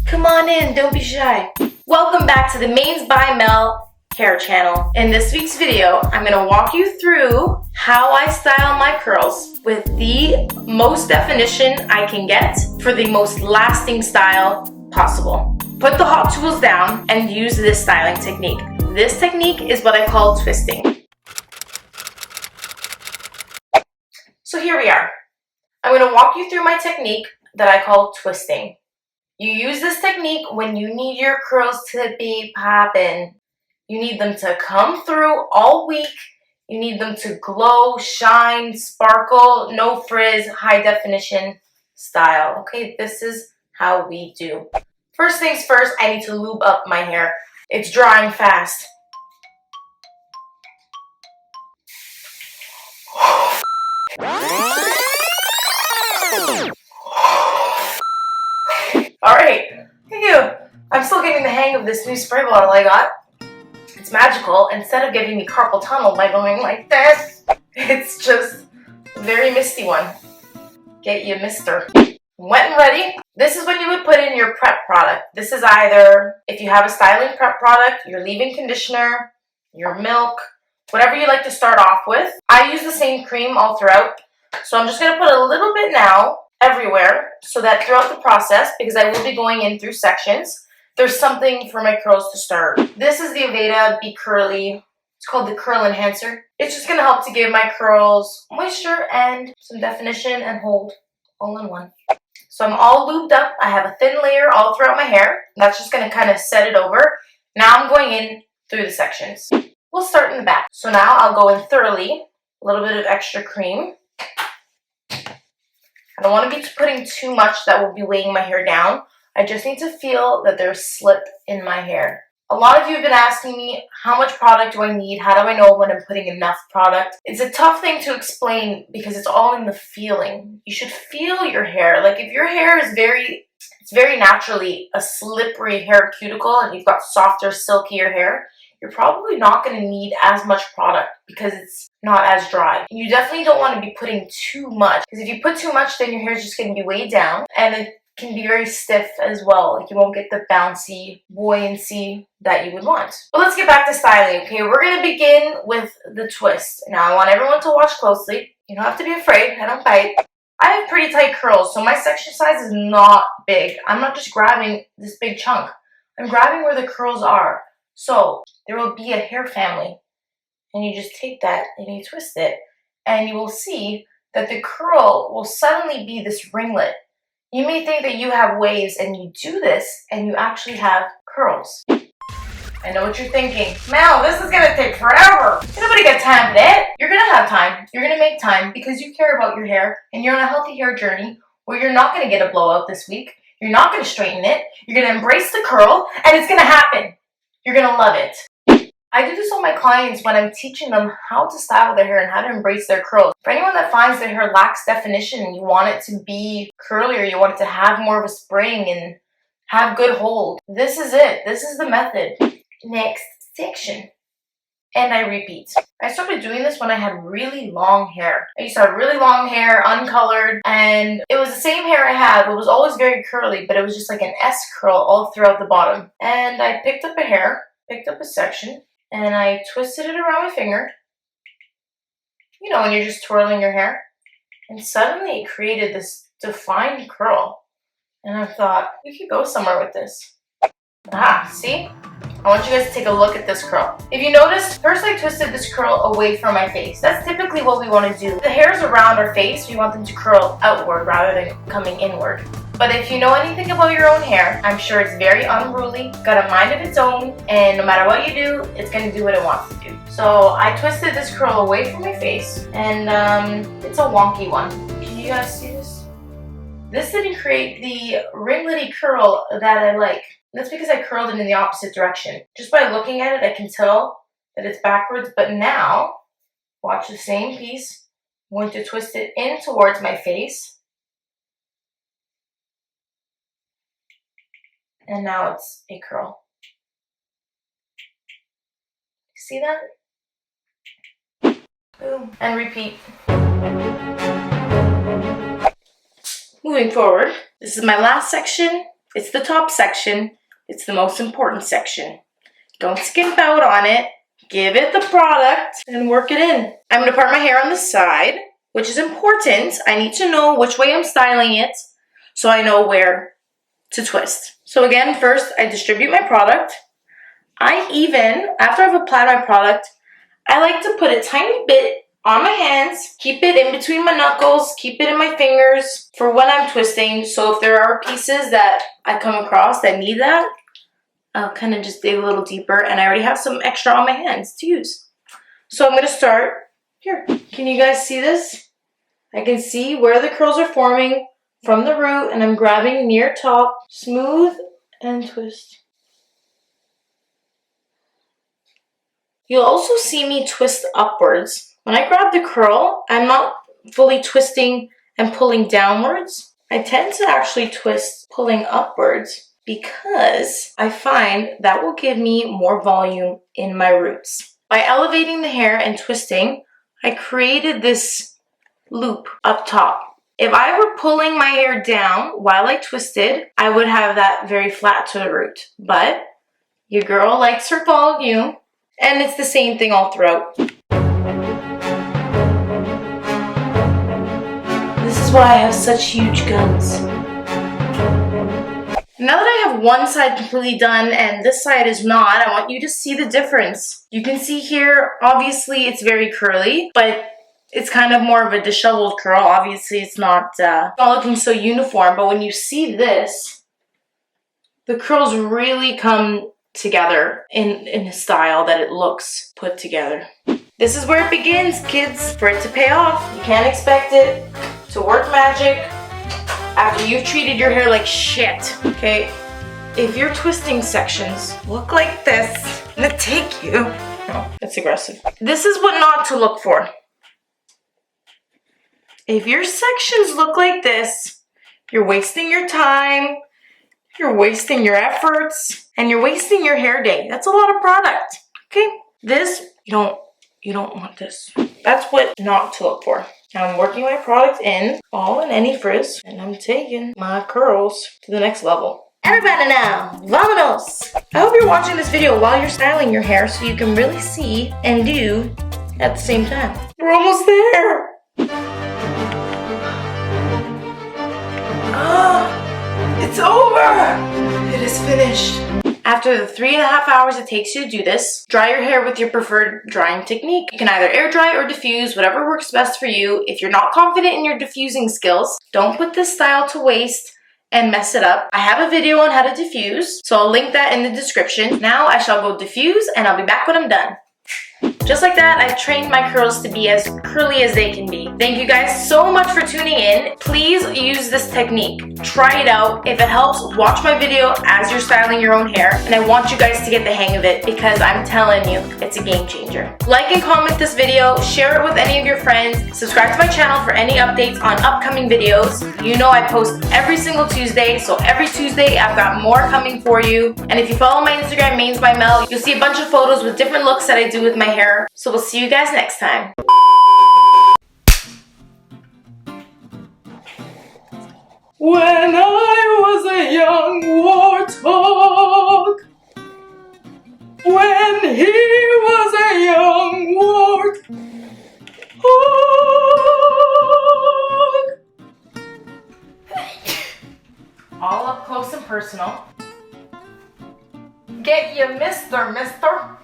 Come on in, don't be shy. Welcome back to the Manes by Mell hair channel. In this week's video, I'm gonna walk you through how I style my curls with the most definition I can get for the most lasting style possible. Put the hot tools down and use this styling technique. This technique is what I call twisting. So here we are. I'm gonna walk you through my technique that I call twisting. You use this technique when you need your curls to be poppin'. You need them to come through all week. You need them to glow, shine, sparkle, no frizz, high definition style. Okay, this is how we do. First things first, I need to lube up my hair. It's drying fast. Alright, thank you. I'm still getting the hang of this new spray bottle I got. It's magical. Instead of giving me carpal tunnel by going like this, it's just a very misty one. Get you, mister. Wet and ready. This is when you would put in your prep product. This is either, if you have a styling prep product, your leave-in conditioner, your milk, whatever you like to start off with. I use the same cream all throughout. So I'm just going to put a little bit now everywhere so that throughout the process, because I will be going in through sections, there's something for my curls to start. This is the Aveda Be Curly. It's called the Curl Enhancer. It's just going to help to give my curls moisture and some definition and hold all in one. So I'm all lubed up. I have a thin layer all throughout my hair. That's just going to kind of set it over. Now I'm going in through the sections. We'll start in the back. So now I'll go in thoroughly. A little bit of extra cream. I don't want to be putting too much that will be weighing my hair down. I just need to feel that there's slip in my hair. A lot of you have been asking me, how much product do I need? How do I know when I'm putting enough product? It's a tough thing to explain because it's all in the feeling. You should feel your hair. Like if your hair is it's very naturally a slippery hair cuticle and you've got softer, silkier hair, you're probably not going to need as much product because it's not as dry. You definitely don't want to be putting too much because if you put too much, then your hair is just going to be weighed down and it can be very stiff as well. Like you won't get the bouncy buoyancy that you would want. But let's get back to styling. Okay, we're going to begin with the twist. Now I want everyone to watch closely. You don't have to be afraid. I don't bite. I have pretty tight curls, so my section size is not big. I'm not just grabbing this big chunk. I'm grabbing where the curls are. So there will be a hair family, and you just take that and you twist it, and you will see that the curl will suddenly be this ringlet. You may think that you have waves, and you do this, and you actually have curls. I know what you're thinking. Mel, this is gonna take forever. Nobody got time for that. You're gonna have time. You're gonna make time because you care about your hair, and you're on a healthy hair journey where you're not gonna get a blowout this week. You're not gonna straighten it. You're gonna embrace the curl, and it's gonna happen. You're gonna love it. I do this on my clients when I'm teaching them how to style their hair and how to embrace their curls. For anyone that finds their hair lacks definition and you want it to be curly or you want it to have more of a spring and have good hold, this is it. This is the method. Next section. And I repeat. I started doing this when I had really long hair. I used to have really long hair, uncolored, and it was the same hair I had. It was always very curly, but it was just like an S curl all throughout the bottom. And I picked up a hair, picked up a section, and I twisted it around my finger. You know, when you're just twirling your hair. And suddenly it created this defined curl. And I thought, we could go somewhere with this. Ah, see? I want you guys to take a look at this curl. If you notice, first I twisted this curl away from my face. That's typically what we want to do. The hairs around our face, we want them to curl outward rather than coming inward. But if you know anything about your own hair, I'm sure it's very unruly, got a mind of its own, and no matter what you do, it's going to do what it wants to do. So I twisted this curl away from my face, and it's a wonky one. Can you guys see this? This didn't create the ringlety curl that I like. That's because I curled it in the opposite direction. Just by looking at it, I can tell that it's backwards. But now, watch the same piece. I'm going to twist it in towards my face. And now it's a curl. See that? Boom. And repeat. Moving forward, this is my last section. It's the top section. It's the most important section. Don't skimp out on it. Give it the product and work it in. I'm gonna part my hair on the side, which is important. I need to know which way I'm styling it so I know where to twist. So again, first I distribute my product. After I've applied my product, I like to put a tiny bit on my hands, keep it in between my knuckles, keep it in my fingers for when I'm twisting. So if there are pieces that I come across that need that, I'll kind of just dig a little deeper, and I already have some extra on my hands to use. So I'm gonna start here. Can you guys see this? I can see where the curls are forming from the root, and I'm grabbing near top, smooth and twist. You'll also see me twist upwards. When I grab the curl, I'm not fully twisting and pulling downwards. I tend to actually twist pulling upwards because I find that will give me more volume in my roots. By elevating the hair and twisting, I created this loop up top. If I were pulling my hair down while I twisted, I would have that very flat to the root. But your girl likes her volume, and it's the same thing all throughout. This is why I have such huge guns. Now that I have one side completely done and this side is not, I want you to see the difference. You can see here, obviously it's very curly, but it's kind of more of a disheveled curl. Obviously it's not looking so uniform, but when you see this, the curls really come together in a style that it looks put together. This is where it begins, kids. For it to pay off, you can't expect it to work magic after you've treated your hair like shit, okay? If your twisting sections look like this, I'm gonna take you. No, that's aggressive. This is what not to look for. If your sections look like this, you're wasting your time, you're wasting your efforts, and you're wasting your hair day. That's a lot of product, okay? This, you don't want this. That's what not to look for. Now I'm working my product in, all in any frizz, and I'm taking my curls to the next level. Everybody now, vamonos! I hope you're watching this video while you're styling your hair so you can really see and do at the same time. We're almost there! It's over! It is finished. After the 3.5 hours it takes you to do this, dry your hair with your preferred drying technique. You can either air dry or diffuse, whatever works best for you. If you're not confident in your diffusing skills, don't put this style to waste and mess it up. I have a video on how to diffuse, so I'll link that in the description. Now I shall go diffuse and I'll be back when I'm done. Just like that, I've trained my curls to be as curly as they can be. Thank you guys so much for tuning in. Please use this technique. Try it out. If it helps, watch my video as you're styling your own hair. And I want you guys to get the hang of it because I'm telling you, it's a game changer. Like and comment this video, share it with any of your friends, subscribe to my channel for any updates on upcoming videos. You know I post every single Tuesday, so every Tuesday I've got more coming for you. And if you follow my Instagram, Manes by Mel, you'll see a bunch of photos with different looks that I do with my hair. So we'll see you guys next time. When I was a young warthog, when he was a young warthog. All up close and personal. Get you, mister.